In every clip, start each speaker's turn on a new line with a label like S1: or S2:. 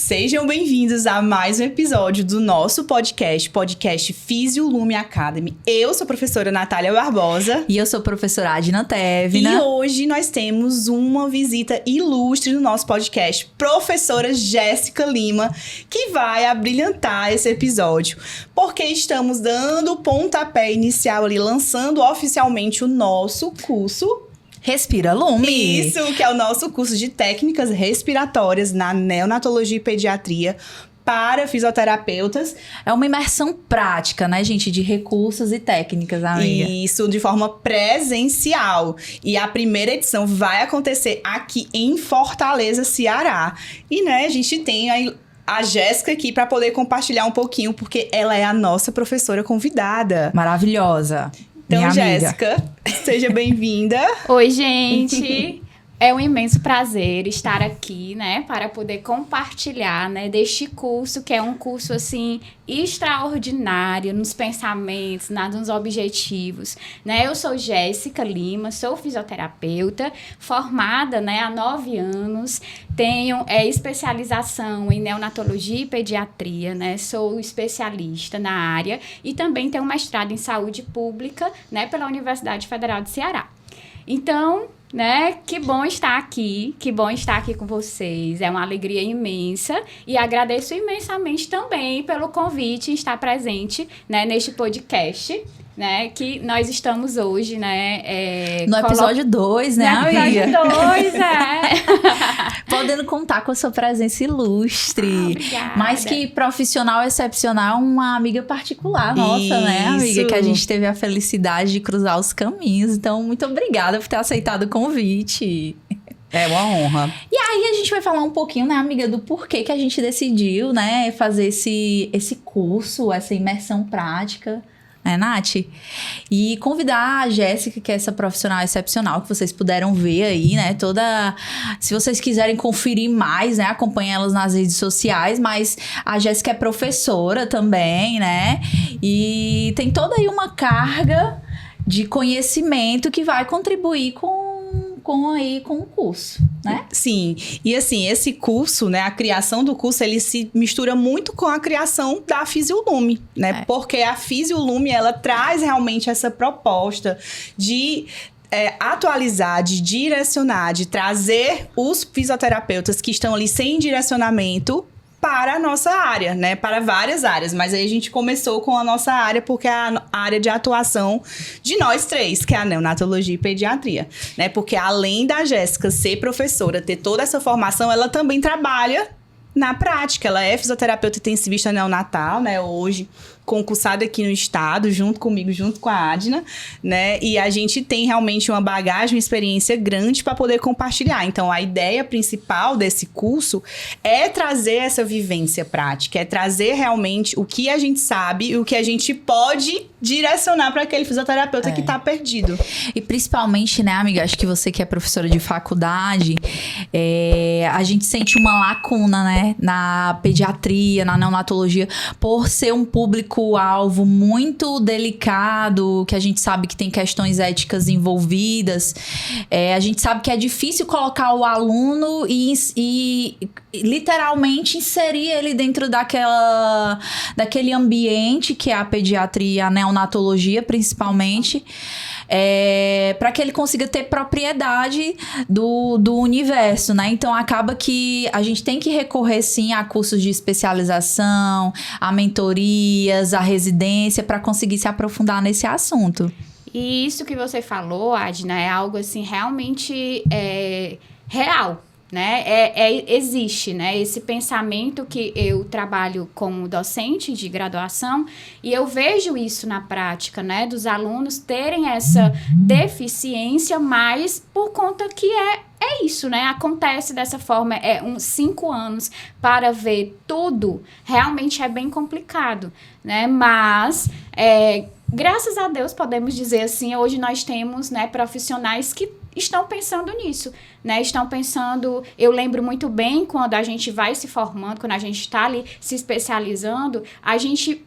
S1: Sejam bem-vindos a mais um episódio do nosso podcast Fisiolume Academy. Eu sou a professora Natália Barbosa.
S2: E eu sou a professora Adna Tevna.
S1: E hoje nós temos uma visita ilustre no nosso podcast, professora Jéssica Lima, que vai abrilhantar esse episódio, porque estamos dando o pontapé inicial ali, lançando oficialmente o nosso curso
S2: Respira Lume!
S1: Isso, que é o nosso curso de técnicas respiratórias na neonatologia e pediatria para fisioterapeutas.
S2: É uma imersão prática, né, gente? De recursos e técnicas, amiga.
S1: Isso, de forma presencial. E a primeira edição vai acontecer aqui em Fortaleza, Ceará. E, né, a gente tem a Jéssica aqui para poder compartilhar um pouquinho, porque ela é a nossa professora convidada.
S2: Maravilhosa.
S1: Então, Jéssica, seja bem-vinda.
S3: Oi, gente. É um imenso prazer estar aqui, né, para poder compartilhar, né, deste curso, que é um curso, assim, extraordinário nos pensamentos, nos objetivos, né. Eu sou Jéssica Lima, sou fisioterapeuta, formada, né, há 9 anos, tenho especialização em neonatologia e pediatria, né, sou especialista na área e também tenho mestrado em saúde pública, né, pela Universidade Federal de Ceará. Então, né, que bom estar aqui com vocês, é uma alegria imensa e agradeço imensamente também pelo convite em estar presente, né, neste podcast, né, que nós estamos hoje, né,
S2: no episódio 2, né,
S3: amiga? No episódio 2,
S2: Podendo contar com a sua presença ilustre.
S3: Obrigada.
S2: Mais que profissional excepcional, uma amiga particular nossa, né, amiga? Que a gente teve a felicidade de cruzar os caminhos. Então, muito obrigada por ter aceitado o convite.
S1: É uma honra.
S2: E aí, a gente vai falar um pouquinho, né, amiga, do porquê que a gente decidiu, né, fazer esse curso, essa imersão prática. Nath? E convidar a Jéssica, que é essa profissional excepcional, que vocês puderam ver aí, né? Se vocês quiserem conferir mais, né? Acompanhem elas nas redes sociais, mas a Jéssica é professora também, né? E tem toda aí uma carga de conhecimento que vai contribuir com o curso, né?
S1: Sim, e assim, esse curso, né, a criação do curso, ele se mistura muito com a criação da Fisiolume, né? Porque a Fisiolume, ela traz realmente essa proposta de atualizar, de direcionar, de trazer os fisioterapeutas que estão ali sem direcionamento para a nossa área, né? Para várias áreas. Mas aí a gente começou com a nossa área, porque é a área de atuação de nós três, que é a neonatologia e pediatria, né? Porque além da Jéssica ser professora, ter toda essa formação, ela também trabalha na prática. Ela é fisioterapeuta intensivista neonatal, né? Hoje concursada aqui no estado, junto comigo, junto com a Adna, né? E a gente tem realmente uma bagagem, uma experiência grande para poder compartilhar. Então, a ideia principal desse curso é trazer essa vivência prática, é trazer realmente o que a gente sabe e o que a gente pode direcionar para aquele fisioterapeuta que está perdido.
S2: E principalmente, né, amiga, acho que você que é professora de faculdade, a gente sente uma lacuna, né, na pediatria, na neonatologia, por ser um público-alvo muito delicado, que a gente sabe que tem questões éticas envolvidas. A gente sabe que é difícil colocar o aluno e literalmente inserir ele dentro daquele ambiente que é a pediatria e a neonatologia, principalmente, para que ele consiga ter propriedade do universo, né? Então, acaba que a gente tem que recorrer, sim, a cursos de especialização, a mentorias, a residência, para conseguir se aprofundar nesse assunto.
S3: E isso que você falou, Adna, é algo, assim, realmente real, né? Existe, né, esse pensamento que eu trabalho como docente de graduação e eu vejo isso na prática, né, dos alunos terem essa deficiência, mas por conta que é isso, né? Acontece dessa forma, 5 anos para ver tudo, realmente é bem complicado, né? Mas, graças a Deus, podemos dizer assim, hoje nós temos, né, profissionais que estão pensando nisso, né? Estão pensando... Eu lembro muito bem quando a gente vai se formando, quando a gente está ali se especializando, a gente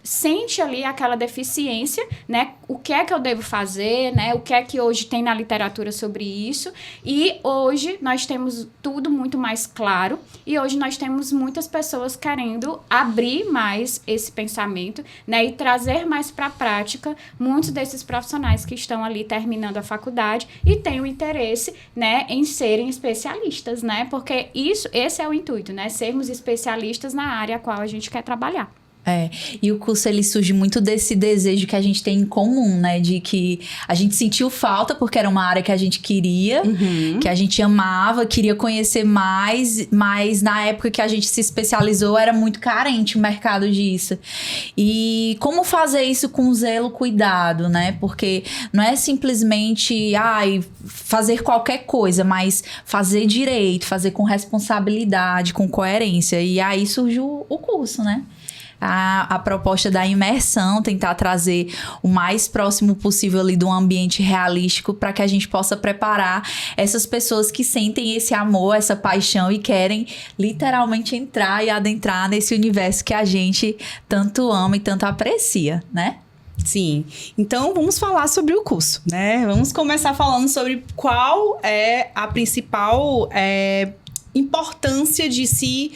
S3: sente ali aquela deficiência, né? O que é que eu devo fazer, né? O que é que hoje tem na literatura sobre isso. E hoje nós temos tudo muito mais claro. E hoje nós temos muitas pessoas querendo abrir mais esse pensamento, né? E trazer mais para a prática muitos desses profissionais que estão ali terminando a faculdade e têm o interesse, né? Em serem especialistas, né? Porque esse é o intuito, né? Sermos especialistas na área a qual a gente quer trabalhar.
S2: E o curso, ele surge muito desse desejo que a gente tem em comum, né? De que a gente sentiu falta, porque era uma área que a gente queria, que a gente amava, queria conhecer mais, mas na época que a gente se especializou, era muito carente o mercado disso. E como fazer isso com zelo, cuidado, né? Porque não é simplesmente, fazer qualquer coisa, mas fazer direito, fazer com responsabilidade, com coerência. E aí surgiu o curso, né? A proposta da imersão, tentar trazer o mais próximo possível ali de um ambiente realístico para que a gente possa preparar essas pessoas que sentem esse amor, essa paixão e querem literalmente entrar e adentrar nesse universo que a gente tanto ama e tanto aprecia, né?
S1: Sim. Então, vamos falar sobre o curso, né? Vamos começar falando sobre qual é a principal importância de se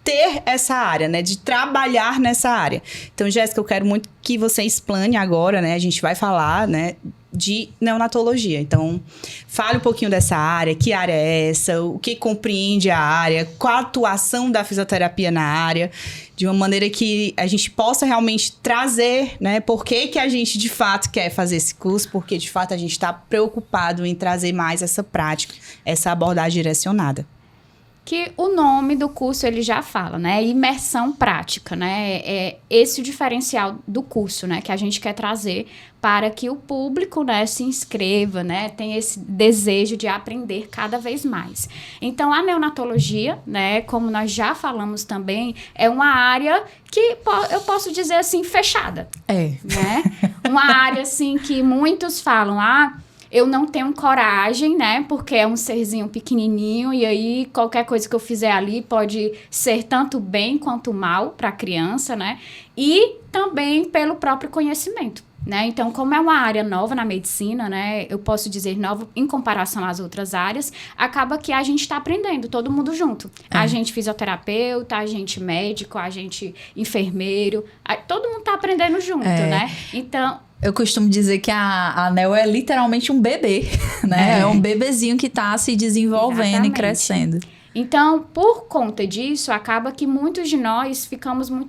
S1: ter essa área, né? De trabalhar nessa área. Então, Jéssica, eu quero muito que você explane agora, né? A gente vai falar, né? De neonatologia. Então, fale um pouquinho dessa área, que área é essa, o que compreende a área, qual a atuação da fisioterapia na área, de uma maneira que a gente possa realmente trazer, né? Por que a gente, de fato, quer fazer esse curso, porque, de fato, a gente está preocupado em trazer mais essa prática, essa abordagem direcionada.
S3: Que o nome do curso ele já fala, né? Imersão prática, né? É esse o diferencial do curso, né? Que a gente quer trazer para que o público, né, se inscreva, né? Tenha esse desejo de aprender cada vez mais. Então, a neonatologia, né? Como nós já falamos também, é uma área que eu posso dizer assim, fechada. Né? Uma área assim que muitos falam, eu não tenho coragem, né? Porque é um serzinho pequenininho e aí qualquer coisa que eu fizer ali pode ser tanto bem quanto mal para a criança, né? E também pelo próprio conhecimento, né? Então, como é uma área nova na medicina, né? Eu posso dizer nova em comparação às outras áreas, acaba que a gente está aprendendo, todo mundo junto. A gente fisioterapeuta, a gente médico, a gente enfermeiro, todo mundo está aprendendo junto, né? Então...
S2: Eu costumo dizer que a Neo é literalmente um bebê, né? É um bebezinho que está se desenvolvendo. Exatamente. E crescendo.
S3: Então, por conta disso, acaba que muitos de nós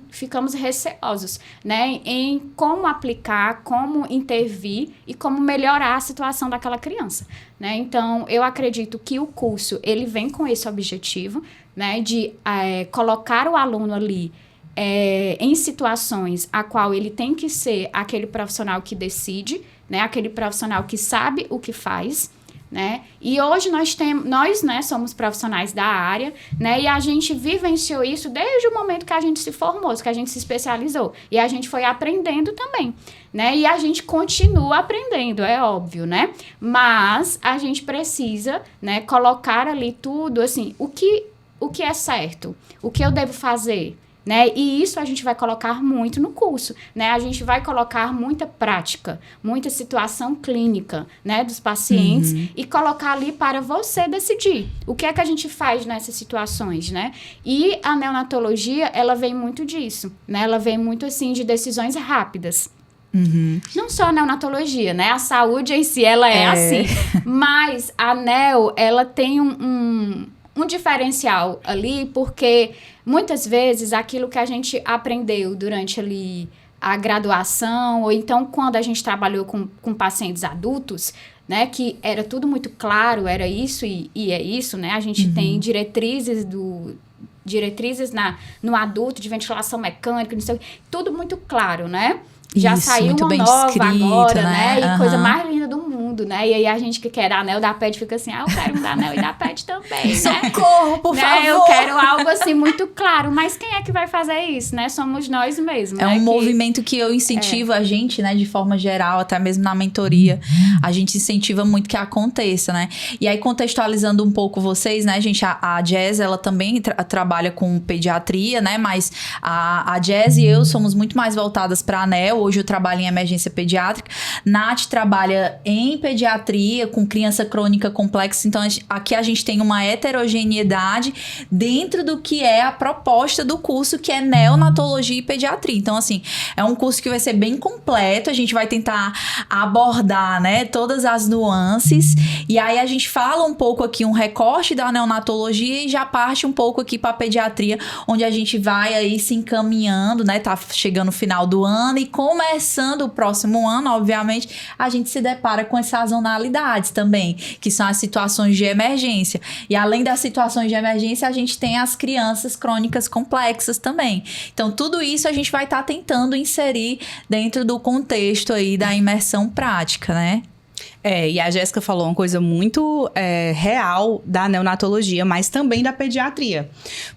S3: ficamos receosos, né? Em como aplicar, como intervir e como melhorar a situação daquela criança, né? Então, eu acredito que o curso, ele vem com esse objetivo, né? De colocar o aluno ali em situações a qual ele tem que ser aquele profissional que decide, né? Aquele profissional que sabe o que faz, né? E hoje nós, né, somos profissionais da área, né? E a gente vivenciou isso desde o momento que a gente se formou, que a gente se especializou. E a gente foi aprendendo também, né? E a gente continua aprendendo, é óbvio, né? Mas a gente precisa, né, colocar ali tudo, assim, o que é certo, o que eu devo fazer, né? E isso a gente vai colocar muito no curso, né? A gente vai colocar muita prática, muita situação clínica, né, dos pacientes e colocar ali para você decidir o que é que a gente faz nessas situações, né? E a neonatologia, ela vem muito disso, né? Ela vem muito, assim, de decisões rápidas. Não só a neonatologia, né? A saúde em si, ela é assim. Mas a neo, ela tem um diferencial ali, porque muitas vezes aquilo que a gente aprendeu durante ali a graduação, ou então quando a gente trabalhou com pacientes adultos, né, que era tudo muito claro, era isso e é isso, né? A gente tem diretrizes no adulto, de ventilação mecânica, não sei, tudo muito claro, né? Já
S2: isso,
S3: saiu uma nova escrito, agora, né? E coisa mais linda do mundo. tudo, né? E aí a gente que quer anel da PED fica assim, eu quero um da anel e da PED também, né?
S2: Socorro, por favor!
S3: Eu quero algo assim muito claro, mas quem é que vai fazer isso, né? Somos nós mesmos.
S2: É um movimento que eu incentivo a gente, né, de forma geral, até mesmo na mentoria, a gente incentiva muito que aconteça, né? E aí, contextualizando um pouco vocês, né, gente, a Jazz, ela também trabalha com pediatria, né, mas a Jazz e eu somos muito mais voltadas para anel. Hoje eu trabalho em emergência pediátrica. Nath trabalha em pediatria com criança crônica complexa. Então, aqui a gente tem uma heterogeneidade dentro do que é a proposta do curso, que é neonatologia e pediatria. Então, assim, é um curso que vai ser bem completo. A gente vai tentar abordar, né, todas as nuances. E aí a gente fala um pouco aqui, um recorte da neonatologia e já parte um pouco aqui para pediatria, onde a gente vai aí se encaminhando, né? Tá chegando no final do ano e começando o próximo ano, obviamente, a gente se depara com as sazonalidades também, que são as situações de emergência. E além das situações de emergência, a gente tem as crianças crônicas complexas também. Então, tudo isso a gente vai estar tentando inserir dentro do contexto aí da imersão prática, né?
S1: E a Jéssica falou uma coisa muito real da neonatologia, mas também da pediatria.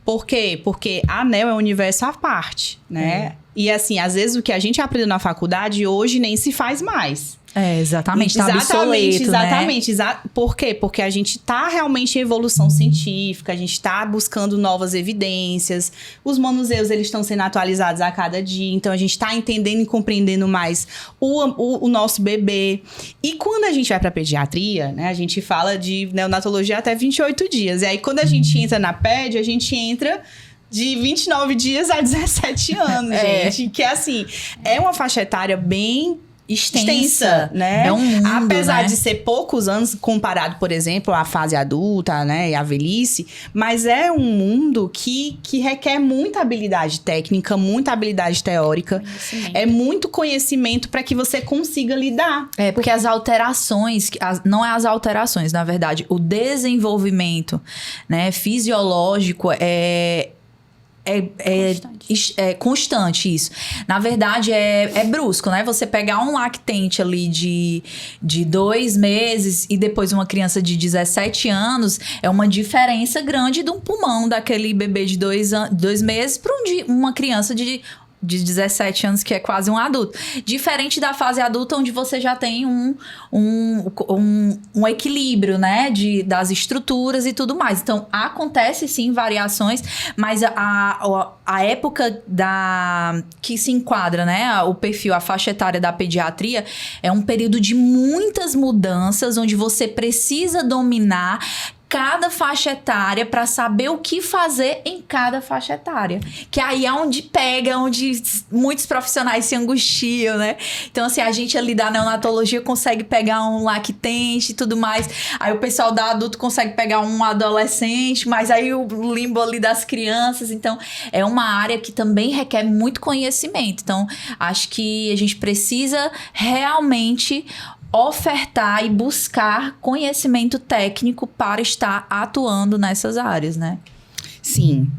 S1: Por quê? Porque a neo é um universo à parte, né? E assim, às vezes o que a gente aprendeu na faculdade hoje nem se faz mais.
S2: Exatamente, tá obsoleto,
S1: exatamente. Por quê? Porque a gente tá realmente em evolução científica, a gente tá buscando novas evidências, os manuseios, eles estão sendo atualizados a cada dia, então a gente tá entendendo e compreendendo mais o nosso bebê. E quando a gente vai pra pediatria, né, a gente fala de neonatologia até 28 dias, e aí quando a gente entra na PED, a gente entra de 29 dias a 17 anos, gente, que assim, é uma faixa etária bem extensa, né?
S2: É um mundo,
S1: apesar
S2: né?
S1: de ser poucos anos comparado, por exemplo, à fase adulta, né, e à velhice, mas é um mundo que requer muita habilidade técnica, muita habilidade teórica, é muito conhecimento para que você consiga lidar.
S2: Porque as alterações, não é as alterações, na verdade, o desenvolvimento, né, fisiológico é constante isso. Na verdade, é brusco, né? Você pegar um lactente ali de 2 meses e depois uma criança de 17 anos, é uma diferença grande de um pulmão daquele bebê de 2 meses para uma criança de 17 anos, que é quase um adulto. Diferente da fase adulta, onde você já tem um equilíbrio, né? Das estruturas e tudo mais. Então, acontece sim variações, mas a época que se enquadra, né? O perfil, a faixa etária da pediatria é um período de muitas mudanças, onde você precisa dominar cada faixa etária para saber o que fazer em cada faixa etária. Que aí é onde onde muitos profissionais se angustiam, né? Então, assim, a gente ali da neonatologia consegue pegar um lactente e tudo mais. Aí o pessoal da adulto consegue pegar um adolescente, mas aí o limbo ali das crianças. Então, é uma área que também requer muito conhecimento. Então, acho que a gente precisa realmente ofertar e buscar conhecimento técnico para estar atuando nessas áreas, né?
S1: Sim.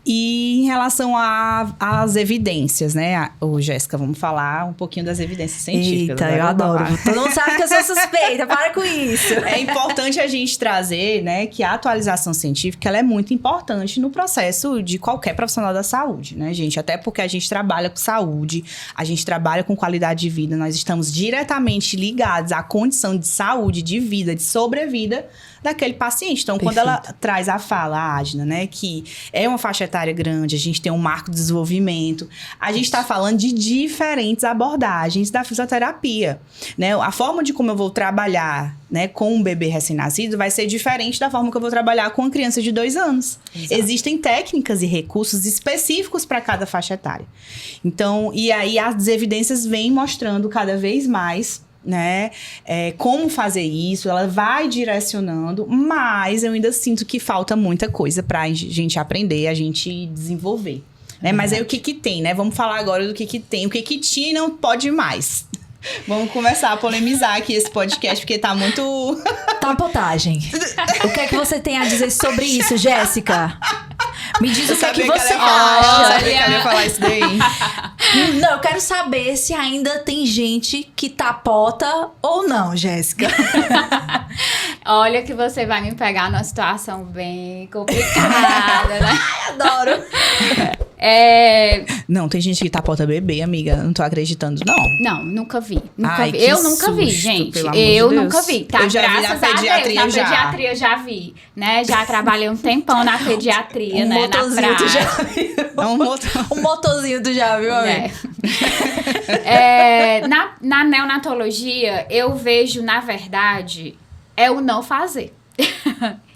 S1: E em relação às evidências, né? Jéssica, vamos falar um pouquinho das evidências científicas.
S2: Eita, eu adoro. Todo mundo sabe que eu sou suspeita, para com isso.
S1: É importante a gente trazer, né, que a atualização científica ela é muito importante no processo de qualquer profissional da saúde, né, gente? Até porque a gente trabalha com saúde, a gente trabalha com qualidade de vida, nós estamos diretamente ligados à condição de saúde, de vida, de sobrevida daquele paciente. Então,
S2: Perfeito.
S1: Quando ela traz a fala, a Adna, né, que é uma faixa etária grande, a gente tem um marco de desenvolvimento, a gente está falando de diferentes abordagens da fisioterapia, né? A forma de como eu vou trabalhar, né, com um bebê recém-nascido vai ser diferente da forma que eu vou trabalhar com uma criança de 2 anos. Exato. Existem técnicas e recursos específicos para cada faixa etária. Então, e aí as evidências vêm mostrando cada vez mais, né, como fazer isso, ela vai direcionando, mas eu ainda sinto que falta muita coisa pra gente aprender, a gente desenvolver, né? Mas aí o que tem, né? Vamos falar agora do que tem, o que tinha e não pode mais. Vamos começar a polemizar aqui esse podcast, porque tá muito...
S2: Tapotagem. O que é que você tem a dizer sobre isso, Jéssica? Me diz o que é que você acha.
S1: Eu sabia que ela ia falar isso daí.
S2: Não, eu quero saber se ainda tem gente que tapota ou não, Jéssica.
S3: Olha que você vai me pegar numa situação bem complicada, né?
S2: Ai, adoro.
S1: Não, tem gente que tapota bebê, amiga. Não tô acreditando, não.
S3: Não, nunca vi.
S1: Ai,
S3: Vi.
S1: que
S3: Eu nunca vi,
S1: susto,
S3: gente.
S1: pelo amor de
S3: Eu
S1: Deus.
S3: nunca vi, tá?
S1: Eu já vi na
S3: Graças a Deus,
S1: pediatria
S3: na
S1: já.
S3: pediatria eu já vi, né? Já trabalhei um tempão na pediatria, né? Na
S2: motorzinho tu já
S3: prática.
S2: viu?
S1: É um motor.
S2: Um motorzinho tu já viu, amigo?
S3: Na neonatologia, eu vejo, na verdade, é o não fazer.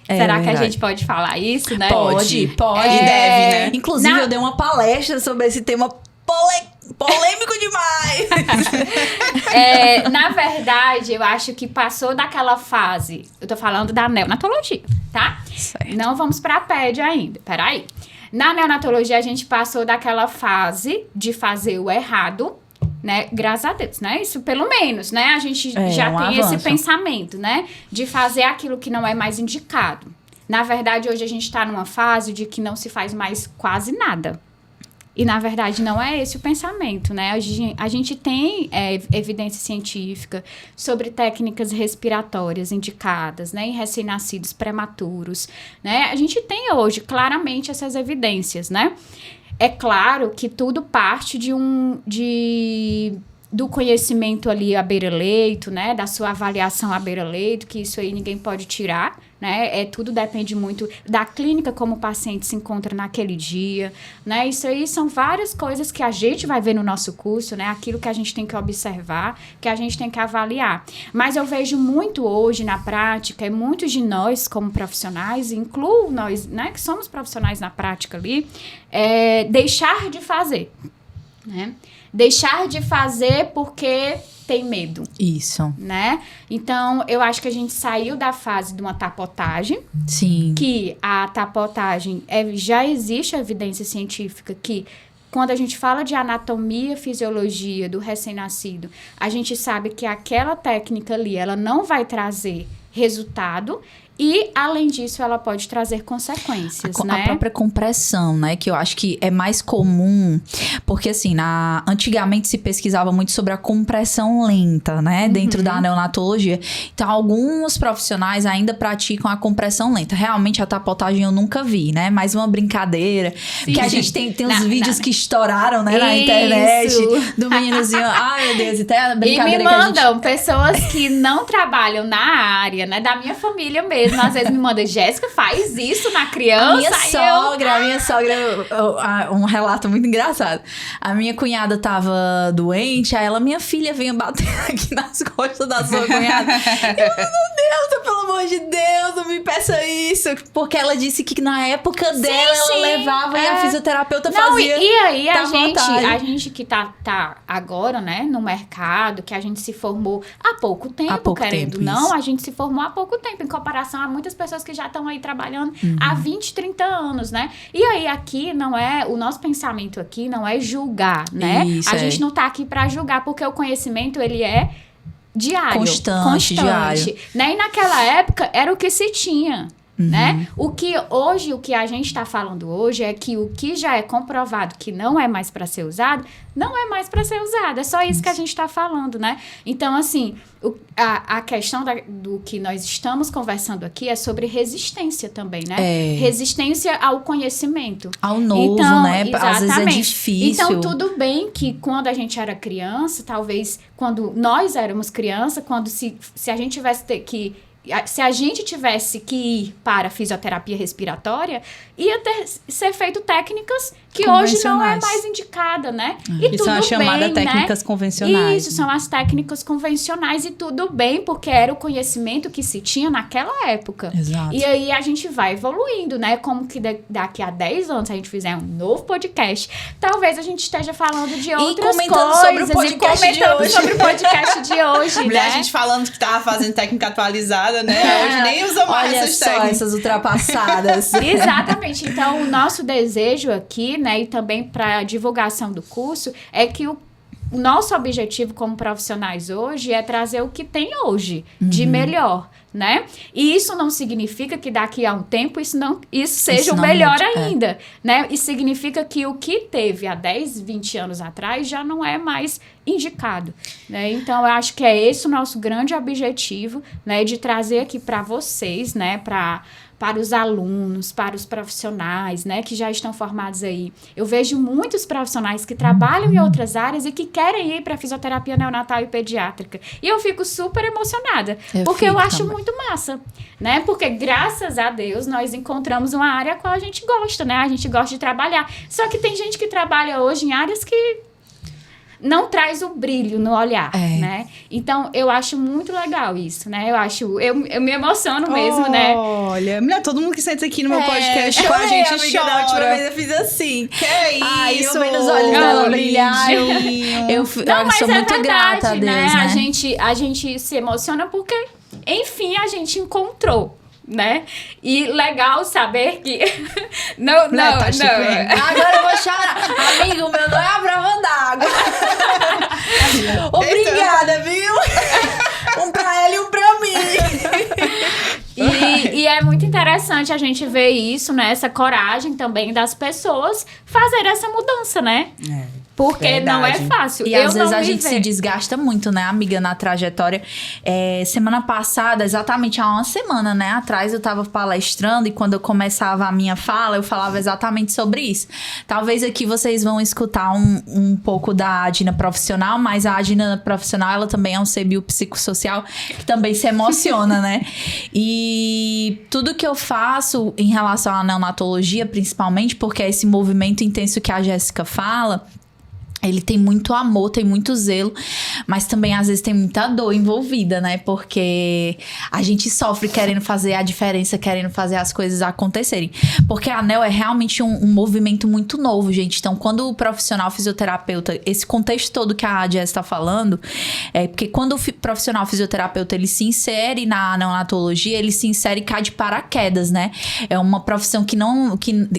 S3: Será que a
S1: verdade.
S3: gente pode falar isso, né?
S2: Pode.
S1: E deve, né?
S2: Inclusive, eu dei uma palestra sobre esse tema polêmico demais.
S3: Na verdade, eu acho que passou daquela fase. Eu tô falando da neonatologia, tá?
S2: Certo.
S3: Não vamos pra PED ainda. Peraí. Na neonatologia, a gente passou daquela fase de fazer o errado, né? Graças a Deus, né? Isso pelo menos, né? A gente já tem esse pensamento, né? De fazer aquilo que não é mais indicado. Na verdade, hoje a gente tá numa fase de que não se faz mais quase nada. E, na verdade, não é esse o pensamento, né? A gente tem evidência científica sobre técnicas respiratórias indicadas, né? Em recém-nascidos prematuros, né? A gente tem hoje, claramente, essas evidências, né? É claro que tudo parte do conhecimento ali à beira-leito, né? Da sua avaliação à beira-leito, que isso aí ninguém pode tirar, né? Tudo depende muito da clínica como o paciente se encontra naquele dia, né? Isso aí são várias coisas que a gente vai ver no nosso curso, né? Aquilo que a gente tem que observar, que a gente tem que avaliar. Mas eu vejo muito hoje na prática, muitos de nós como profissionais, incluo nós, né? Que somos profissionais na prática ali, deixar de fazer, né? Deixar de fazer porque tem medo.
S2: Isso.
S3: Né? Então, eu acho que a gente saiu da fase de uma tapotagem.
S2: Sim.
S3: Que a tapotagem, já existe evidência científica que quando a gente fala de anatomia, fisiologia do recém-nascido, a gente sabe que aquela técnica ali, ela não vai trazer resultado. E, além disso, ela pode trazer consequências, né?
S2: A própria compressão, né? Que eu acho que é mais comum. Porque, assim, antigamente se pesquisava muito sobre a compressão lenta, né? Dentro da neonatologia. Então, alguns profissionais ainda praticam a compressão lenta. Realmente, a tapotagem eu nunca vi, né? Mais uma brincadeira.
S3: Sim,
S2: porque a gente tem os vídeos que estouraram, né? Na internet. Do meninozinho. Ai, meu Deus. Até a brincadeira
S3: e me mandam pessoas que não trabalham na área, né? Da minha família mesmo. Às vezes me manda, Jéssica, faz isso na criança.
S2: A minha sogra, um relato muito engraçado. A minha cunhada tava doente, aí minha filha veio bater aqui nas costas da sua cunhada. Eu, meu Deus, pelo amor de Deus, não me peça isso. Porque ela disse que na época dela, ela levava e a fisioterapeuta fazia.
S3: E aí, a gente que tá agora, né, no mercado, que a gente se formou há pouco tempo, a gente se formou há pouco tempo, em comparação a muitas pessoas que já estão aí trabalhando há 20, 30 anos, né? E aí, aqui o nosso pensamento aqui não é julgar, né?
S2: Isso,
S3: a gente não tá aqui para julgar, porque o conhecimento, ele é diário.
S2: Constante, diário.
S3: Né? E naquela época, era o que se tinha. Né? O que a gente está falando hoje é que o que já é comprovado que não é mais para ser usado, não é mais para ser usado. É só isso que a gente está falando, né? Então, assim, a questão do que nós estamos conversando aqui é sobre resistência também, né? Resistência ao conhecimento.
S2: Ao novo, né?
S3: Exatamente.
S2: Às vezes é difícil.
S3: Então, tudo bem que quando a gente era criança, talvez quando nós éramos criança, se a gente tivesse se a gente tivesse que ir para a fisioterapia respiratória, ia ser feito técnicas que hoje não é mais indicada, né? E
S1: tudo são as chamadas técnicas convencionais.
S3: Isso, são as técnicas convencionais e tudo bem, porque era o conhecimento que se tinha naquela época.
S2: Exato.
S3: E aí a gente vai evoluindo, né? Como que daqui a 10 anos, se a gente fizer um novo podcast, talvez a gente esteja falando de outras coisas.
S2: Sobre o podcast de hoje.
S3: Sobre o podcast de hoje,
S1: Mulher,
S3: né?
S1: a gente falando que tava fazendo técnica atualizada, né? Hoje nem usa mais essas técnicas.
S2: Olha só essas ultrapassadas.
S3: Exatamente. Então, o nosso desejo aqui, né, e também para a divulgação do curso, é que o nosso objetivo como profissionais hoje é trazer o que tem hoje de melhor, né? E isso não significa que daqui a um tempo isso seja o melhor ainda, né? E significa que o que teve há 10, 20 anos atrás já não é mais indicado, né? Então, eu acho que é esse o nosso grande objetivo, né? De trazer aqui para vocês, né? Para os alunos, para os profissionais, né, que já estão formados aí. Eu vejo muitos profissionais que trabalham em outras áreas e que querem ir para fisioterapia neonatal e pediátrica. E eu fico super emocionada, porque eu acho muito massa, né? Porque, graças a Deus, nós encontramos uma área a qual a gente gosta, né? A gente gosta de trabalhar. Só que tem gente que trabalha hoje em áreas que não traz o brilho no olhar, né? Então, eu acho muito legal isso, né? Eu me emociono mesmo, né?
S1: Olha, mulher, todo mundo que senta aqui no meu podcast com a gente
S2: amiga,
S1: chora.
S2: Da última vez eu fiz assim.
S1: Que é isso?
S2: Eu vendo os olhos dela brilhar. Eu sou muito
S3: verdade,
S2: grata a Deus, né?
S3: A gente se emociona porque, enfim, a gente encontrou, né? E legal saber que... não.
S2: Agora eu vou chorar. Amigo, o meu não é a prova d'água. Obrigada, viu? Um pra ela e um pra mim.
S3: E é muito interessante a gente ver isso, né? Essa coragem também das pessoas fazer essa mudança, né? Porque não é fácil.
S2: E às vezes a gente se desgasta muito, né, amiga, na trajetória. Semana passada, exatamente há uma semana, né, atrás, eu tava palestrando e quando eu começava a minha fala, eu falava exatamente sobre isso. Talvez aqui vocês vão escutar um pouco da Adina profissional, mas a Adina profissional, ela também é um ser biopsicossocial que também se emociona, né? E tudo que eu faço em relação à neonatologia, principalmente, porque é esse movimento intenso que a Jéssica fala... Ele tem muito amor, tem muito zelo, mas também às vezes tem muita dor envolvida, né? Porque a gente sofre querendo fazer a diferença, querendo fazer as coisas acontecerem. Porque a NEO é realmente um movimento muito novo, gente. Então, quando o profissional fisioterapeuta, esse contexto todo que a Jess está falando, porque quando o profissional fisioterapeuta ele se insere na neonatologia, ele se insere e cai de paraquedas, né? É uma profissão que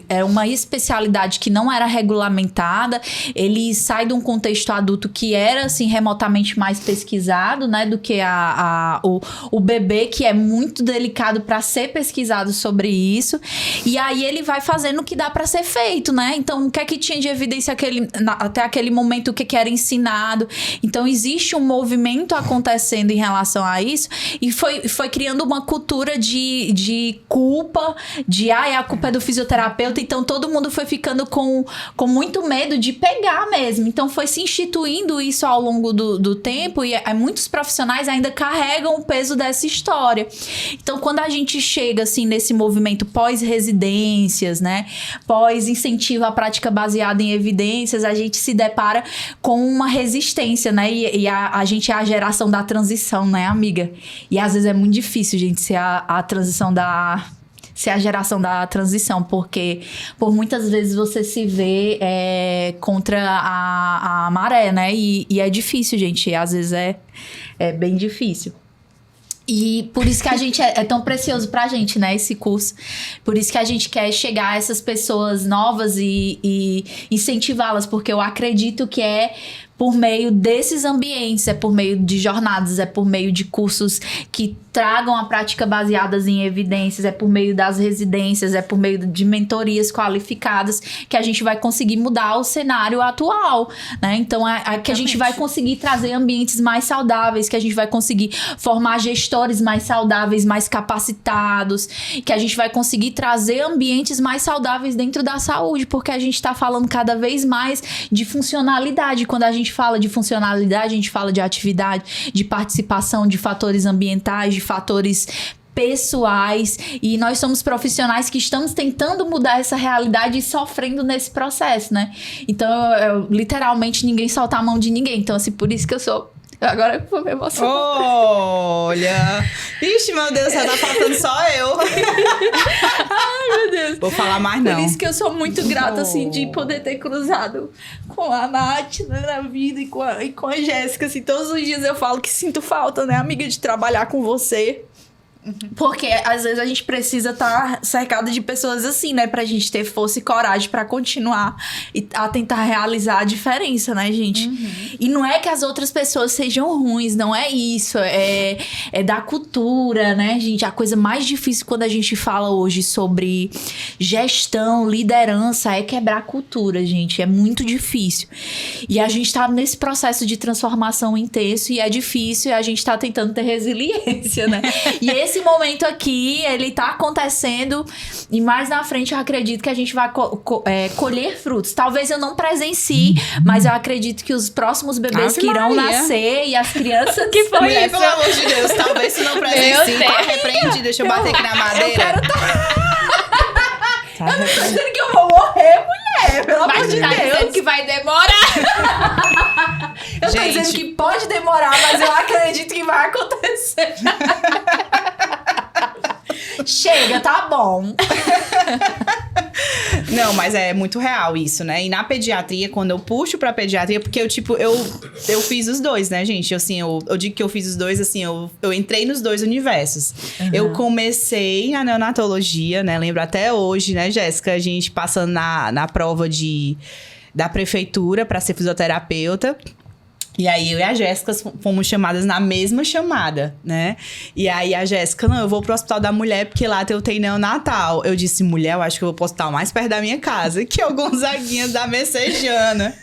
S2: é uma especialidade que não era regulamentada, ele sai de um contexto adulto que era, assim, remotamente mais pesquisado, né, do que o bebê, que é muito delicado para ser pesquisado sobre isso, e aí ele vai fazendo o que dá para ser feito, né, então o que é que tinha de evidência até aquele momento, o que era ensinado, então existe um movimento acontecendo em relação a isso, e foi criando uma cultura de culpa, a culpa é do fisioterapeuta, então todo mundo foi ficando com muito medo de pegar mesmo. Então foi se instituindo isso ao longo do tempo e muitos profissionais ainda carregam o peso dessa história. Então quando a gente chega assim nesse movimento pós-residências, né, pós-incentivo à prática baseada em evidências, a gente se depara com uma resistência, né, e a gente é a geração da transição, né, amiga? E às vezes é muito difícil, gente, ser a transição ser a geração da transição, porque por muitas vezes você se vê contra a maré, né? E é difícil, gente. Às vezes é bem difícil. E por isso que a gente é tão precioso pra gente, né, esse curso. Por isso que a gente quer chegar a essas pessoas novas e incentivá-las, porque eu acredito que é por meio desses ambientes, é por meio de jornadas, é por meio de cursos que tragam a prática baseadas em evidências, é por meio das residências, é por meio de mentorias qualificadas que a gente vai conseguir mudar o cenário atual, né? Então, que a gente vai conseguir trazer ambientes mais saudáveis, que a gente vai conseguir formar gestores mais saudáveis, mais capacitados, que a gente vai conseguir trazer ambientes mais saudáveis dentro da saúde, porque a gente está falando cada vez mais de funcionalidade. Quando a gente fala de funcionalidade, a gente fala de atividade, de participação, de fatores ambientais, de fatores pessoais, e nós somos profissionais que estamos tentando mudar essa realidade e sofrendo nesse processo, né? Então, literalmente, ninguém solta a mão de ninguém. Então, assim, por isso que eu sou... Agora eu vou me emocionar.
S1: Olha! Ixi, meu Deus, só tá faltando só eu.
S2: Ai, meu Deus.
S1: Vou falar mais não.
S2: Por isso que eu sou muito grata, assim, de poder ter cruzado com a Nath, né, na vida e com a Jéssica, assim. Todos os dias eu falo que sinto falta, né, amiga, de trabalhar com você. Porque às vezes a gente precisa estar cercado de pessoas assim, né? Pra gente ter força e coragem pra continuar a tentar realizar a diferença, né, gente? E não é que as outras pessoas sejam ruins, não é isso. É da cultura, né, gente? A coisa mais difícil quando a gente fala hoje sobre gestão, liderança, é quebrar a cultura, gente. É muito difícil. E a gente tá nesse processo de transformação intenso e é difícil e a gente tá tentando ter resiliência, né? E esse momento aqui, ele tá acontecendo e mais na frente eu acredito que a gente vai colher frutos. Talvez eu não presencie, mas eu acredito que os próximos bebês que irão nascer e as crianças...
S3: Que foi
S1: Mulher,
S3: isso?
S1: pelo amor de Deus, talvez tu não presencie. Tá repreendido, deixa eu bater aqui na madeira.
S2: Eu quero eu não tô dizendo que eu vou morrer, mulher, pelo amor de
S3: Tá dizendo
S2: Deus.
S3: que vai demorar.
S2: Eu tô dizendo que pode demorar, mas eu acredito que vai acontecer. Chega, tá bom.
S1: Não, mas é muito real isso, né? E na pediatria, quando eu puxo pra pediatria, porque eu fiz os dois, né, gente? Assim, eu digo que eu fiz os dois, assim, eu entrei nos dois universos. Eu comecei na neonatologia, né? Lembro até hoje, né, Jéssica? A gente passando na prova da prefeitura pra ser fisioterapeuta. E aí, eu e a Jéssica fomos chamadas na mesma chamada, né? E aí, a Jéssica, não, eu vou pro Hospital da Mulher, porque lá tem o UTI neonatal. Eu disse, mulher, eu acho que eu vou pro hospital mais perto da minha casa, que é o Gonzaguinha da Messejana.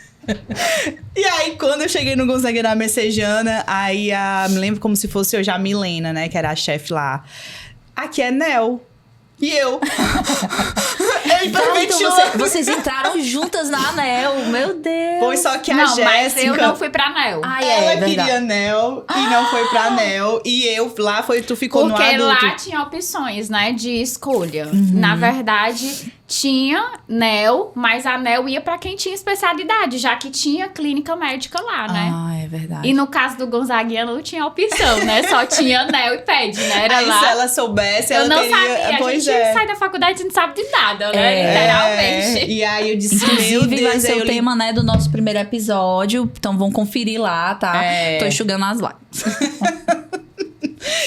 S1: E aí, quando eu cheguei no Gonzaguinha da Messejana, aí, me lembro como se fosse hoje a Milena, né? Que era a chefe lá. Aqui é Nel. E eu.
S2: Então vocês entraram juntas na ANEL, meu Deus.
S1: Foi só que a
S3: Não,
S1: Jéssica...
S3: mas eu não fui pra ANEL.
S1: Ela queria ANEL e não foi pra ANEL. E eu, lá tu ficou no adulto.
S3: Porque lá tinha opções, né, de escolha. Na verdade, tinha NEL, mas a NEL ia pra quem tinha especialidade, já que tinha clínica médica lá, né?
S2: Ah, é verdade.
S3: E no caso do Gonzaguinha não tinha opção, né? Só tinha NEL e PED, né? Era
S1: Aí,
S3: lá.
S1: se ela soubesse, ela
S3: Eu não
S1: teria...
S3: sabia.
S1: Pois
S3: A gente sai da faculdade e não sabe de nada, né? Literalmente.
S1: E aí eu disse,
S2: Inclusive,
S1: meu Deus,
S2: vai ser
S1: aí
S2: o tema, né, do nosso primeiro episódio. Então, vão conferir lá, tá? Tô enxugando as lágrimas.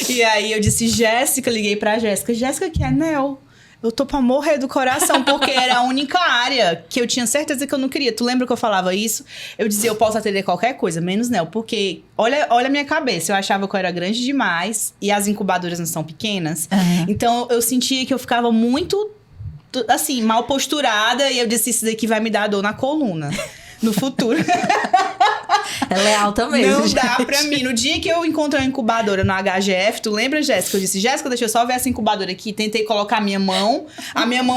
S1: E aí eu disse, Jéssica, liguei pra Jéssica. Jéssica, que é NEL? Eu tô pra morrer do coração, porque era a única área que eu tinha certeza que eu não queria. Tu lembra que eu falava isso? Eu dizia, eu posso atender qualquer coisa, menos NEL. Porque, olha a minha cabeça. Eu achava que eu era grande demais e as incubadoras não são pequenas. Então, eu sentia que eu ficava muito, assim, mal posturada. E eu disse, isso daqui vai me dar dor na coluna. No futuro.
S2: Ela é alta mesmo.
S1: Não
S2: gente.
S1: dá pra mim. No dia que eu encontrei a incubadora no HGF, tu lembra, Jéssica? Eu disse, Jéssica, deixa eu só ver essa incubadora aqui. Tentei colocar a minha mão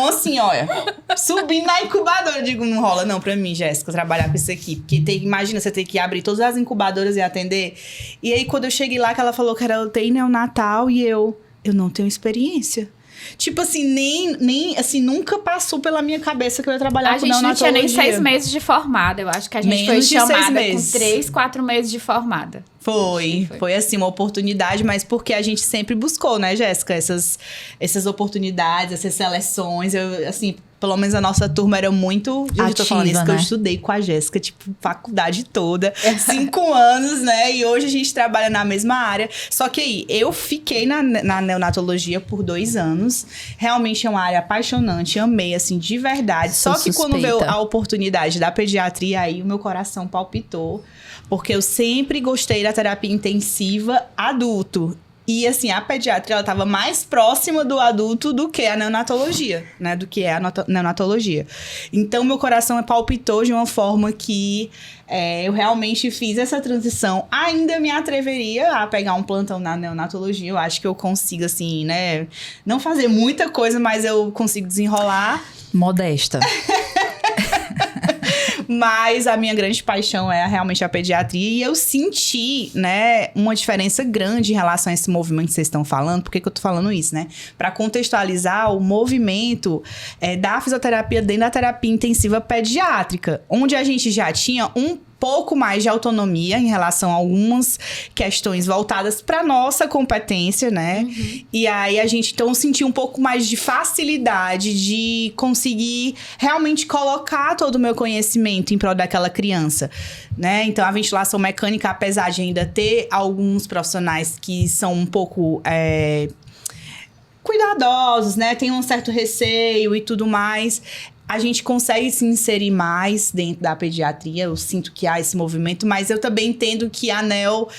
S1: assim, olha, subindo na incubadora. Eu digo, não rola não pra mim, Jéssica, trabalhar com isso aqui. Porque imagina, você ter que abrir todas as incubadoras e atender. E aí, quando eu cheguei lá, que ela falou que era UTI neonatal, e eu não tenho experiência. Tipo assim, nem assim, nunca passou pela minha cabeça que eu ia trabalhar com neonatologia.
S3: A gente não tinha nem 6 meses de formada. Eu acho que a gente foi chamada com 3, 4 meses de formada.
S1: Foi assim, uma oportunidade, mas porque a gente sempre buscou, né, Jéssica? Essas oportunidades, essas seleções. Eu, assim, pelo menos a nossa turma era muito... Eu tô falando isso, né? Que eu estudei com a Jéssica, tipo, faculdade toda. 5 anos, né? E hoje a gente trabalha na mesma área. Só que aí, eu fiquei na neonatologia por 2 anos. Realmente é uma área apaixonante. Amei, assim, de verdade. Só que quando veio a oportunidade da pediatria, aí o meu coração palpitou. Porque eu sempre gostei da terapia intensiva adulto. E, assim, a pediatria, ela tava mais próxima do adulto do que a neonatologia, né? Do que é a neonatologia. Então, meu coração palpitou de uma forma que eu realmente fiz essa transição. Ainda me atreveria a pegar um plantão na neonatologia. Eu acho que eu consigo, assim, né? Não fazer muita coisa, mas eu consigo desenrolar.
S2: Modesta.
S1: Mas a minha grande paixão é realmente a pediatria. E eu senti, né, uma diferença grande em relação a esse movimento que vocês estão falando. Por que eu tô falando isso, né? Para contextualizar o movimento da fisioterapia dentro da terapia intensiva pediátrica. Onde a gente já tinha um pouco mais de autonomia em relação a algumas questões voltadas para nossa competência, né? E aí a gente então sentiu um pouco mais de facilidade de conseguir realmente colocar todo o meu conhecimento em prol daquela criança, né? Então a ventilação mecânica, apesar de ainda ter alguns profissionais que são um pouco cuidadosos, né? Tem um certo receio e tudo mais. A gente consegue se inserir mais dentro da pediatria. Eu sinto que há esse movimento, mas eu também entendo que a ANEL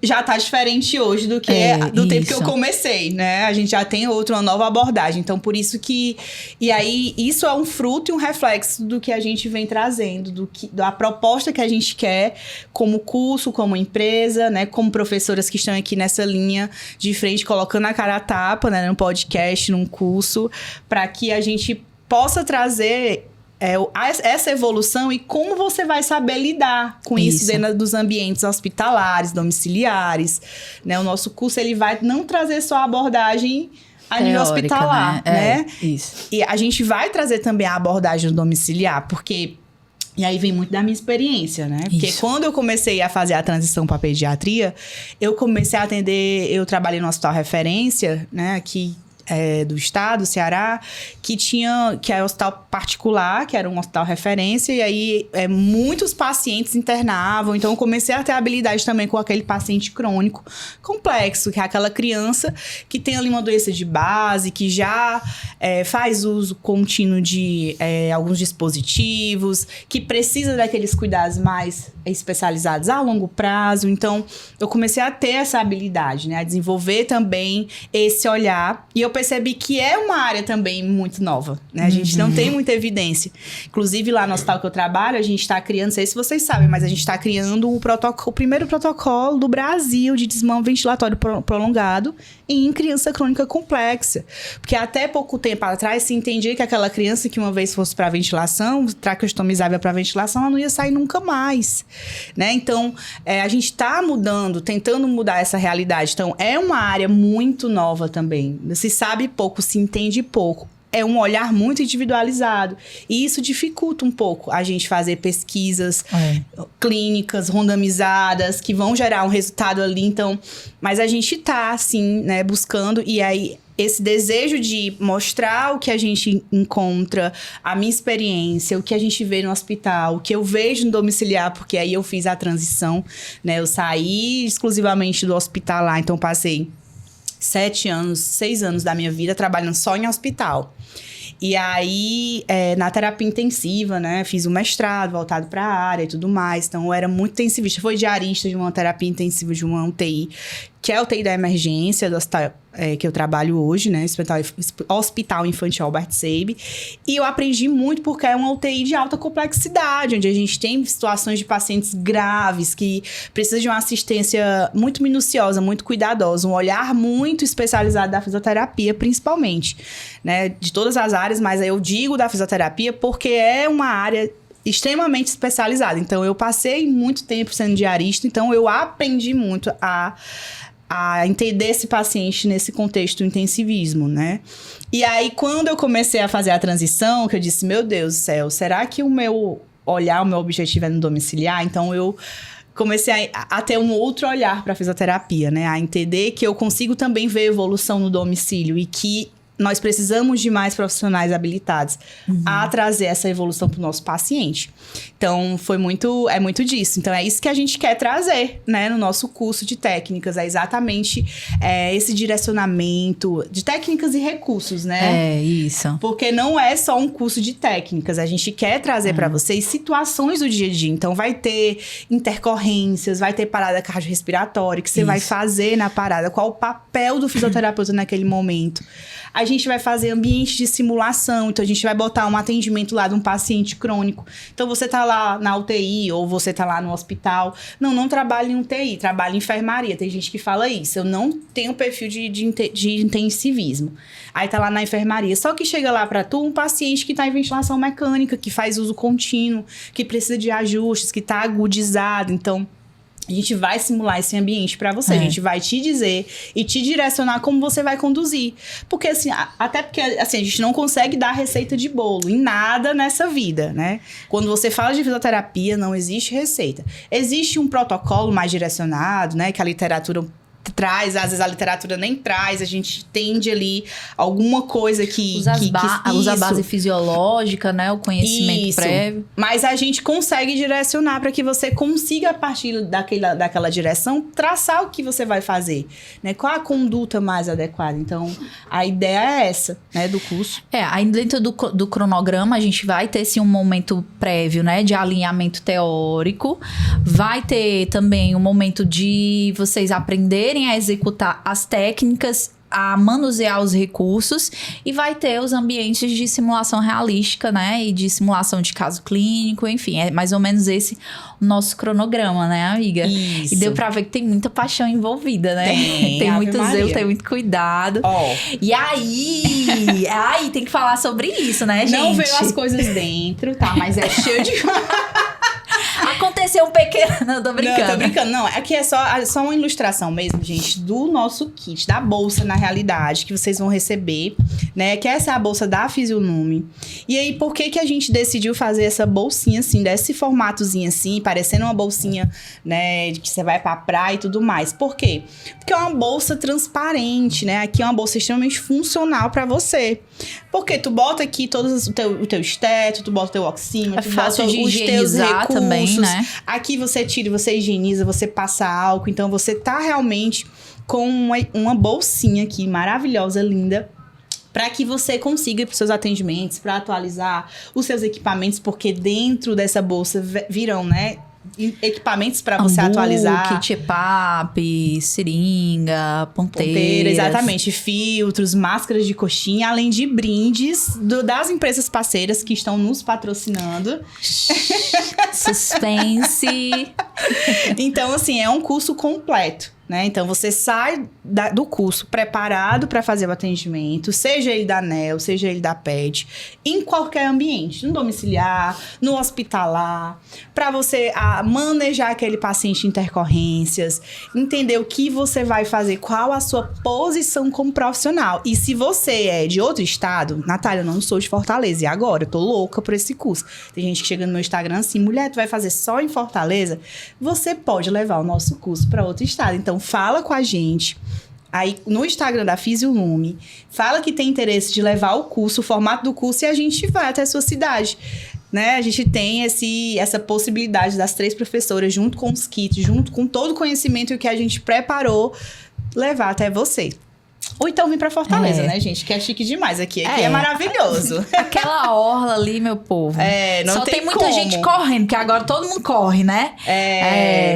S1: já tá diferente hoje do que do tempo que eu comecei, né? A gente já tem uma nova abordagem. Então, por isso que... E aí, isso é um fruto e um reflexo do que a gente vem trazendo, da proposta que a gente quer como curso, como empresa, né? Como professoras que estão aqui nessa linha de frente, colocando a cara a tapa, né? Num podcast, num curso, para que a gente possa trazer... essa evolução e como você vai saber lidar com isso dentro dos ambientes hospitalares, domiciliares, né? O nosso curso, ele vai não trazer só a abordagem a nível hospitalar, né?
S2: Isso.
S1: E a gente vai trazer também a abordagem domiciliar, porque... E aí vem muito da minha experiência, né? Porque quando eu comecei a fazer a transição para pediatria, eu comecei a atender... Eu trabalhei no hospital referência, né? Aqui... do estado, Ceará, que é um hospital particular, que era um hospital referência, e aí muitos pacientes internavam, então eu comecei a ter habilidade também com aquele paciente crônico complexo, que é aquela criança que tem ali uma doença de base, que já faz uso contínuo de alguns dispositivos, que precisa daqueles cuidados mais especializados a longo prazo. Então, eu comecei a ter essa habilidade, né? A desenvolver também esse olhar, e eu percebi que é uma área também muito nova, né? A gente não tem muita evidência. Inclusive, lá no hospital que eu trabalho, a gente está criando, não sei se vocês sabem, mas a gente está criando o primeiro protocolo do Brasil de desmame ventilatório prolongado em criança crônica complexa. Porque até pouco tempo atrás se entendia que aquela criança que uma vez fosse para ventilação, traqueostomizável para ventilação, ela não ia sair nunca mais, né? Então, a gente está mudando, tentando mudar essa realidade. Então, é uma área muito nova também. Se sabe pouco, se entende pouco. É um olhar muito individualizado. E isso dificulta um pouco a gente fazer pesquisas clínicas, randomizadas, que vão gerar um resultado ali. Então, mas a gente tá, assim, né, buscando. E aí, esse desejo de mostrar o que a gente encontra, a minha experiência, o que a gente vê no hospital, o que eu vejo no domiciliar, porque aí eu fiz a transição, né? Eu saí exclusivamente do hospitalar, então passei 6 anos da minha vida trabalhando só em hospital. E aí, na terapia intensiva, né? Fiz um mestrado voltado para a área e tudo mais. Então, eu era muito intensivista. Fui diarista de uma terapia intensiva de uma UTI, que é a UTI da emergência do hospital que eu trabalho hoje, né? Hospital Infantil Albert Sabin. E eu aprendi muito porque é uma UTI de alta complexidade, onde a gente tem situações de pacientes graves que precisam de uma assistência muito minuciosa, muito cuidadosa, um olhar muito especializado da fisioterapia, principalmente, né? De todas as áreas, mas eu digo da fisioterapia porque é uma área extremamente especializada. Então, eu passei muito tempo sendo diarista, então eu aprendi muito a entender esse paciente nesse contexto do intensivismo, né? E aí, quando eu comecei a fazer a transição, que eu disse, meu Deus do céu, será que o meu olhar, o meu objetivo é no domiciliar? Então, eu comecei a ter um outro olhar para a fisioterapia, né? A entender que eu consigo também ver evolução no domicílio e que nós precisamos de mais profissionais habilitados a trazer essa evolução para o nosso paciente. Então, é muito disso. Então, é isso que a gente quer trazer, né, no nosso curso de técnicas. É exatamente esse direcionamento de técnicas e recursos, né?
S2: É, isso.
S1: Porque não é só um curso de técnicas. A gente quer trazer para vocês situações do dia a dia. Então, vai ter intercorrências, vai ter parada cardiorrespiratória, que você vai fazer na parada. Qual o papel do fisioterapeuta naquele momento? A gente vai fazer ambiente de simulação, então a gente vai botar um atendimento lá de um paciente crônico. Então, você tá lá na UTI ou você tá lá no hospital. Não trabalha em UTI, trabalha em enfermaria. Tem gente que fala isso. Eu não tenho perfil de intensivismo. Aí tá lá na enfermaria. Só que chega lá pra tu um paciente que tá em ventilação mecânica, que faz uso contínuo, que precisa de ajustes, que tá agudizado. Então, a gente vai simular esse ambiente pra você. A gente vai te dizer e te direcionar como você vai conduzir. Porque, assim, até porque, assim, a gente não consegue dar receita de bolo em nada nessa vida, né? Quando você fala de fisioterapia, não existe receita. Existe um protocolo mais direcionado, né? Que a literatura traz, às vezes a literatura nem traz, a gente tende ali alguma coisa que...
S2: Usa a base fisiológica, né? O conhecimento prévio.
S1: Mas a gente consegue direcionar para que você consiga, a partir daquela direção, traçar o que você vai fazer, né? Qual a conduta mais adequada? Então, a ideia é essa, né, do curso.
S2: Aí dentro do cronograma, a gente vai ter, sim, um momento prévio, né? De alinhamento teórico. Vai ter também um momento de vocês aprenderem a executar as técnicas, a manusear os recursos, e vai ter os ambientes de simulação realística, né? E de simulação de caso clínico, enfim. É mais ou menos esse o nosso cronograma, né, amiga?
S1: Isso.
S2: E deu pra ver que tem muita paixão envolvida, né? Tem muito zelo, tem muito cuidado. E aí tem que falar sobre isso, né, gente?
S1: Não veio as coisas dentro, tá? Mas é cheio de...
S2: Aconteceu um pequeno... Não, tô brincando.
S1: Não, tô brincando. Não, aqui é só uma ilustração mesmo, gente, do nosso kit, da bolsa, na realidade, que vocês vão receber, né? Que essa é a bolsa da Fisiolume. E aí, por que a gente decidiu fazer essa bolsinha, assim, desse formatozinho, assim, parecendo uma bolsinha, né? Que você vai pra praia e tudo mais. Por quê? Porque é uma bolsa transparente, né? Aqui é uma bolsa extremamente funcional pra você. Porque tu bota aqui todos o teu esteto, tu bota o teu oxímetro, tu bota os teus recursos.
S2: Também, né?
S1: Aqui você tira, você higieniza, você passa álcool. Então, você tá realmente com uma bolsinha aqui maravilhosa, linda, para que você consiga ir para os seus atendimentos, para atualizar os seus equipamentos, porque dentro dessa bolsa virão, né, equipamentos para você atualizar.
S2: Kit EPAP, seringa, ponteira.
S1: Exatamente. Filtros, máscaras de coxinha, além de brindes das empresas parceiras que estão nos patrocinando.
S2: Suspense.
S1: Então, assim, é um curso completo, né? Então, você sai do curso preparado para fazer o atendimento, seja ele da ANEEL, seja ele da PED, em qualquer ambiente, no domiciliar, no hospitalar, para você manejar aquele paciente em intercorrências, entender o que você vai fazer, qual a sua posição como profissional. E se você é de outro estado, Natália, eu não sou de Fortaleza, e agora? Eu tô louca por esse curso. Tem gente que chega no meu Instagram assim, mulher, tu vai fazer só em Fortaleza? Você pode levar o nosso curso para outro estado. Então, fala com a gente aí no Instagram da Fisiolume, fala que tem interesse de levar o curso, o formato do curso, e a gente vai até a sua cidade, né? A gente tem essa possibilidade das 3 professoras, junto com os kits, junto com todo o conhecimento que a gente preparou, levar até você. Ou então vir pra Fortaleza, né, gente? Que é chique demais aqui. Aqui é maravilhoso.
S2: Aquela orla ali, meu povo.
S1: Não
S2: só
S1: tem
S2: muita gente correndo, porque agora todo mundo corre, né?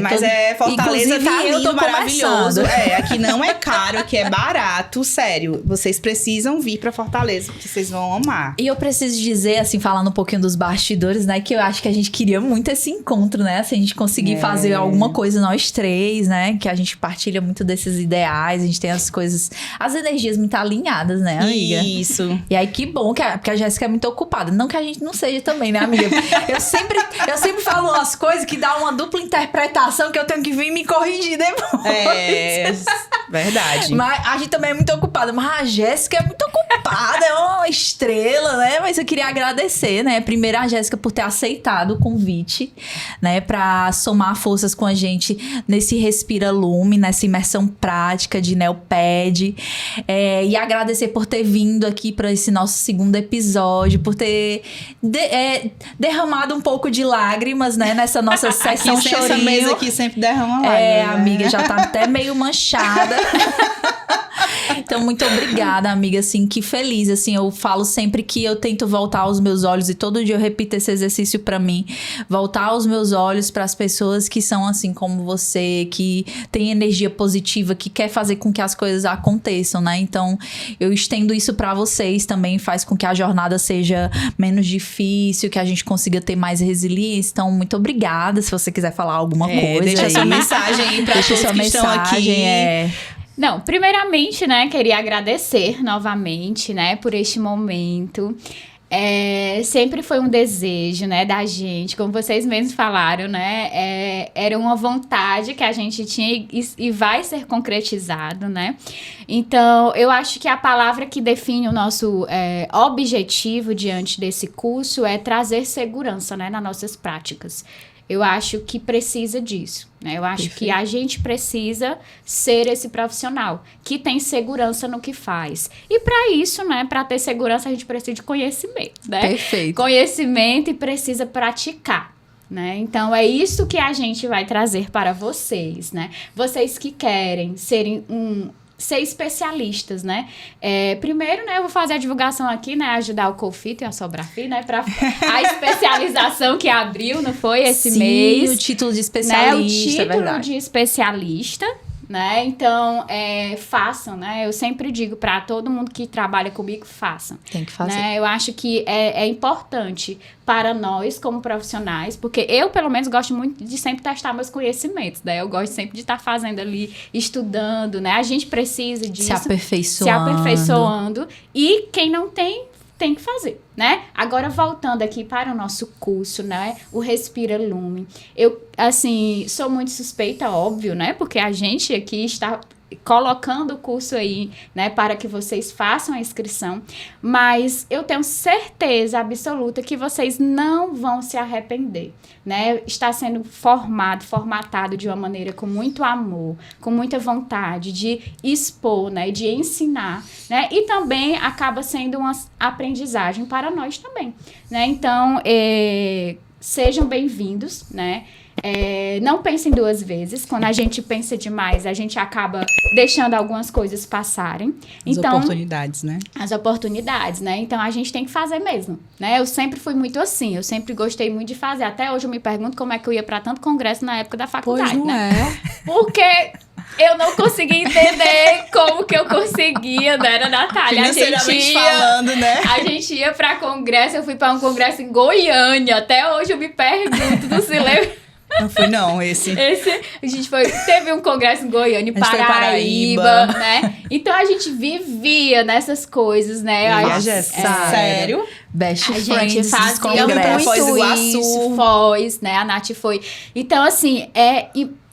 S1: Mas Fortaleza tá lindo, maravilhoso. Aqui não é caro, aqui é barato. Sério, vocês precisam vir pra Fortaleza, que vocês vão amar.
S2: E eu preciso dizer, assim, falando um pouquinho dos bastidores, né? Que eu acho que a gente queria muito esse encontro, né? Se a gente conseguir fazer alguma coisa nós 3, né? Que a gente partilha muito desses ideais, a gente tem as coisas... As energias muito alinhadas, né, amiga?
S1: Isso.
S2: E aí, que bom, porque a Jéssica é muito ocupada. Não que a gente não seja também, né, amiga? Eu sempre falo umas coisas que dá uma dupla interpretação que eu tenho que vir me corrigir depois.
S1: Verdade.
S2: Mas a gente também é muito ocupada. Mas a Jéssica é muito ocupada, é uma estrela, né? Mas eu queria agradecer, né? Primeiro a Jéssica por ter aceitado o convite, né? Pra somar forças com a gente nesse Respira Lume, nessa imersão prática de Neoped. E agradecer por ter vindo aqui para esse nosso segundo episódio, por ter derramado um pouco de lágrimas, né, nessa nossa sessão
S1: aqui,
S2: chorinho.
S1: Essa mesa aqui sempre derrama lágrimas.
S2: Amiga, já tá até meio manchada. Então, muito obrigada, amiga, assim, que feliz, assim, eu falo sempre que eu tento voltar aos meus olhos, e todo dia eu repito esse exercício pra mim, voltar aos meus olhos pras pessoas que são assim como você, que tem energia positiva, que quer fazer com que as coisas aconteçam, né? Então, eu estendo isso pra vocês também, faz com que a jornada seja menos difícil, que a gente consiga ter mais resiliência. Então, muito obrigada, se você quiser falar alguma coisa.
S1: Deixa sua mensagem aí pra todos que estão aqui.
S3: Não, primeiramente, né, queria agradecer novamente, né, por este momento. sempre foi um desejo, né, da gente, como vocês mesmos falaram, né, era uma vontade que a gente tinha e vai ser concretizado, né. Então, eu acho que a palavra que define o nosso objetivo diante desse curso é trazer segurança, né, nas nossas práticas. Eu acho que precisa disso, né? Eu acho que a gente precisa ser esse profissional que tem segurança no que faz. E para isso, né, para ter segurança, a gente precisa de conhecimento, né?
S2: Perfeito.
S3: Conhecimento e precisa praticar. Né? Então, é isso que a gente vai trazer para vocês, né? Vocês que querem ser especialistas, né? Primeiro, né, eu vou fazer a divulgação aqui, né? Ajudar o Colfito e a Sobrafi, né? Para a especialização que abriu, não foi? Esse mês.
S2: Sim, o título de especialista,
S3: né? O título
S2: verdade.
S3: de especialista, né? Então, façam, né? Eu sempre digo para todo mundo que trabalha comigo, façam.
S2: Tem que fazer.
S3: Né? Eu acho que é importante para nós, como profissionais, porque eu, pelo menos, gosto muito de sempre testar meus conhecimentos, né? Eu gosto sempre de estar fazendo ali, estudando, né? A gente precisa disso.
S2: Se aperfeiçoando.
S3: E quem não tem que fazer, né? Agora, voltando aqui para o nosso curso, né? O Respira Lume. Eu, assim, sou muito suspeita, óbvio, né? Porque a gente aqui está colocando o curso aí, né, para que vocês façam a inscrição, mas eu tenho certeza absoluta que vocês não vão se arrepender, né? Está sendo formatado de uma maneira com muito amor, com muita vontade de expor, né, de ensinar, né? E também acaba sendo uma aprendizagem para nós também, né? Então, sejam bem-vindos, né? Não pensem duas vezes. Quando a gente pensa demais, a gente acaba deixando algumas coisas passarem.
S1: As oportunidades, né?
S3: As oportunidades, né? Então, a gente tem que fazer mesmo, né? Eu sempre fui muito assim, eu sempre gostei muito de fazer. Até hoje eu me pergunto como é que eu ia para tanto congresso na época da faculdade,
S2: pois não
S3: né? Porque eu não conseguia entender como que eu conseguia, né, era Natália?
S1: Financeiramente falando, né?
S3: A gente ia para congresso, eu fui para um congresso em Goiânia. Até hoje eu me pergunto, não se lembra?
S1: Não fui não, esse.
S3: A gente teve um congresso em Goiânia, Paraíba, né? Então a gente vivia nessas coisas, né?
S1: Sério?
S2: Best
S3: a
S2: friends
S3: gente fazia muito isso, Foz, né? A Nath foi. Então, assim,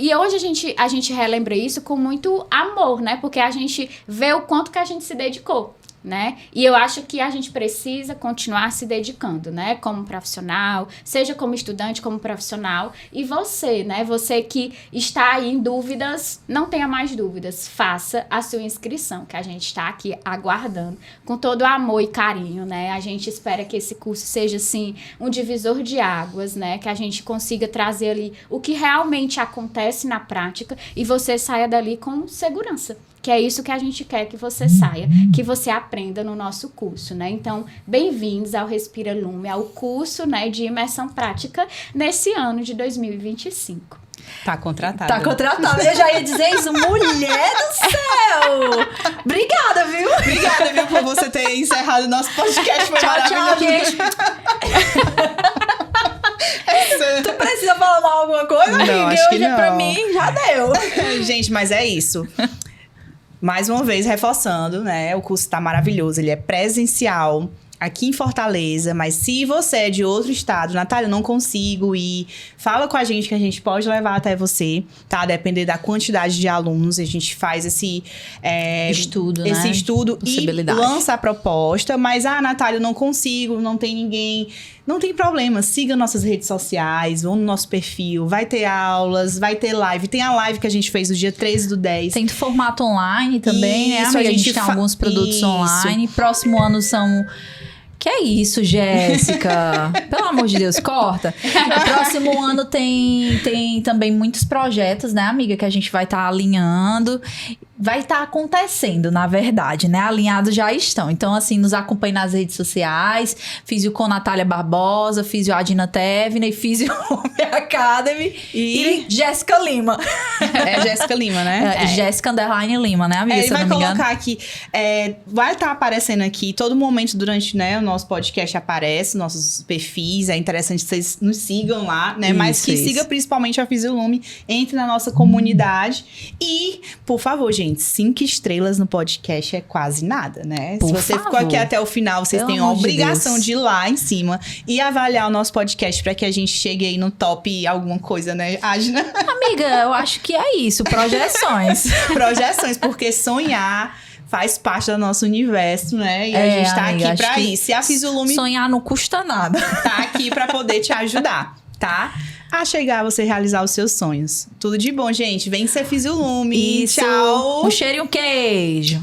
S3: e hoje a gente relembra isso com muito amor, né? Porque a gente vê o quanto que a gente se dedicou, né? E eu acho que a gente precisa continuar se dedicando, né? Como profissional, seja como estudante, como profissional. E você, né? Você que está aí em dúvidas, não tenha mais dúvidas. Faça a sua inscrição, que a gente está aqui aguardando com todo amor e carinho, né? A gente espera que esse curso seja, assim, um divisor de águas, né? Que a gente consiga trazer ali o que realmente acontece na prática e você saia dali com segurança. Que é isso que a gente quer que você saia, que você aprenda no nosso curso, né? Então, bem-vindos ao Respira Lume, ao curso, né, de imersão prática nesse ano de 2025.
S1: Tá contratada.
S2: Tá contratada. Eu já ia dizer isso. Mulher do céu! Obrigada, viu?
S1: Obrigada, viu, por você ter encerrado o nosso podcast. Foi maravilhoso.
S2: Tchau, gente. Tu precisa falar mal alguma coisa,
S1: não,
S2: amiga?
S1: Acho que
S2: hoje
S1: não.
S2: Pra mim já deu.
S1: Gente, mas é isso. Mais uma vez, reforçando, né? O curso tá maravilhoso. Ele é presencial aqui em Fortaleza. Mas se você é de outro estado, Natália, eu não consigo ir. Fala com a gente que a gente pode levar até você, tá? Depender da quantidade de alunos. A gente faz esse
S2: estudo, né?
S1: Esse estudo e lança a proposta. Mas, Natália, eu não consigo, não tem ninguém. Não tem problema, siga nossas redes sociais, vão no nosso perfil, vai ter aulas, vai ter live. Tem a live que a gente fez no dia 13/10.
S2: Tem formato online também,
S1: isso,
S2: né? A gente tem alguns produtos online. Próximo ano são... Que é isso, Jéssica? Pelo amor de Deus, corta. Próximo ano tem também muitos projetos, né, amiga? Que a gente vai estar alinhando. Vai estar acontecendo, na verdade, né? Alinhados já estão. Então, assim, nos acompanhe nas redes sociais. Físio com Natália Barbosa, Físio Adina Tevna e Físio Home Academy. E Jéssica Lima.
S1: É Jéssica Lima, né?
S2: Jéssica _Lima, né, amiga?
S1: Ele vai colocar aqui. Vai estar aparecendo aqui. Todo momento durante, né, o nosso podcast aparece, nossos perfis. É interessante que vocês nos sigam lá, né? Mas que siga principalmente a Físio Lume. Entre na nossa comunidade. E, por favor, gente, gente, 5 estrelas no podcast é quase nada, né?
S2: Por
S1: Se você ficou
S2: favor.
S1: aqui até o final, vocês
S2: Pelo
S1: têm a
S2: amor de
S1: obrigação
S2: Deus.
S1: de ir lá em cima e avaliar o nosso podcast pra que a gente chegue aí no top alguma coisa, né, Ágina?
S2: Amiga, eu acho que é isso, projeções.
S1: Projeções, porque sonhar faz parte do nosso universo, né? E a gente tá
S2: amiga,
S1: aqui
S2: acho
S1: pra
S2: que
S1: isso. E a Fisiolume
S2: Sonhar não custa nada.
S1: tá aqui pra poder te ajudar, tá? A chegar a você realizar os seus sonhos. Tudo de bom, gente. Vem ser Fisiolume.
S2: Isso.
S1: Tchau.
S2: Um cheiro e um queijo.